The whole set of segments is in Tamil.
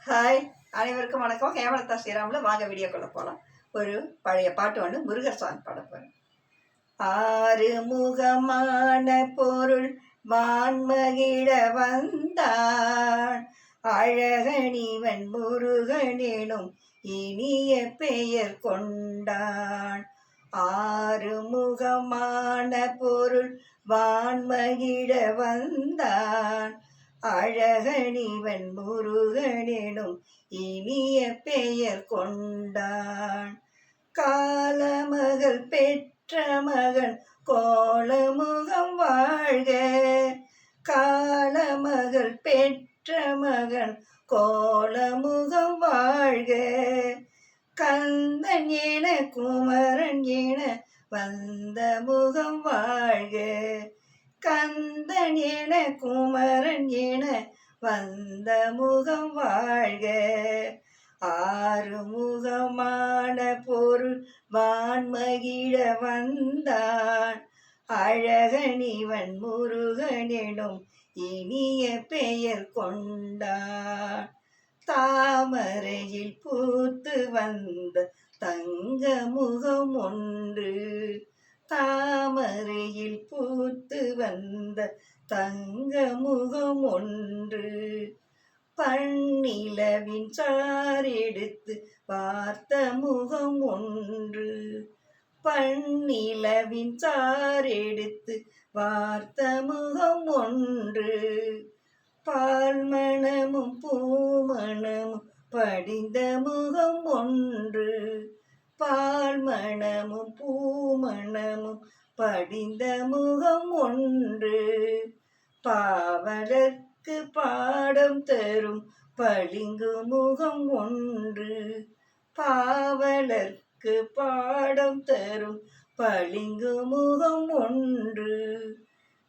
ஹாய், அனைவருக்கும் வணக்கம். ஹேமலதா ஸ்ரீராமில் வாங்க வீடியோக்குள்ளே போகலாம். ஒரு பழைய பாட்டு ஒன்று முருகர் சாங் பாட போகிறேன். ஆறு முகமான பொருள் வான்மகிழ வந்தான், அழகனிவன் முருகனெனும் இனிய பெயர் கொண்டான். ஆறு முகமான பொருள் வான்மகிழ வந்தான், அழகனிவன் முருகனெனும் இனிய பெயர் கொண்டான். காலமகள் பெற்ற மகன் கோலமுகம் வாழ்க, காலமகள் பெற்ற மகன் கோலமுகம் வாழ்க. கந்தன் என குமரன் என வந்த முகம் வாழ்க, கந்தன் என குமரன் என வந்த முகம் வாழ்க. ஆறு முகமான பொருள் வான்மகிழ வந்தான், அழகனிவன் முருகனெனும் இனிய பெயர் கொண்டான். தாமரையில் பூத்து வந்த தங்க முகம் ஒன்று, தாமரையில் பூத்து வந்த தங்க முகம் ஒன்று. பன்னிலவின் சாரெடுத்து பார்த்த முகம் ஒன்று, பன்னிலவின் சாரெடுத்து பார்த்த முகம் ஒன்று. பால்மணமும் பூமணமும் படிந்த முகம் ஒன்று, பால்மணமும் பூமணமும் படிந்த முகம் ஒன்று. பாவலர்க்கு பாடம் தரும் பளிங்கு முகம் ஒன்று, பாவலர்க்கு பாடம் தரும் பளிங்கு முகம் ஒன்று.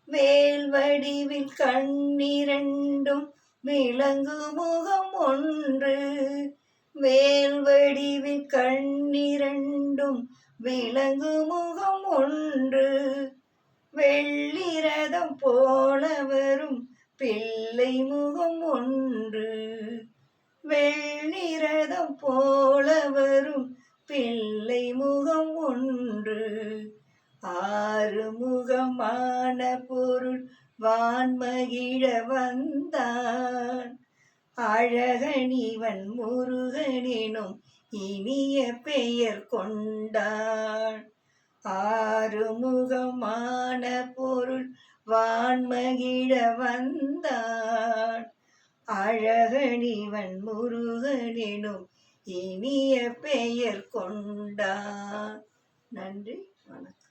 வேல் வடிவில் கண்ணிரண்டும் விளங்கு முகம் ஒன்று, வேல் வடிவில் கண்ணிரண்டும் விளங்கு முகம் ஒன்று. வெள்ளிரதம் போல வரும் பிள்ளை முகம் ஒன்று, வெள்ளிரதம் போல வரும் பிள்ளை முகம் ஒன்று. ஆறு முகமான பொருள் வான்மகிழ வந்தான், அழகனிவன் முருகனெனும் இனிய பெயர் கொண்டான். ஆறு முகமான பொருள் வான்மகிழ வந்தான், அழகனிவன் முருகனெனும் இனிய பெயர் கொண்டான். நன்றி, வணக்கம்.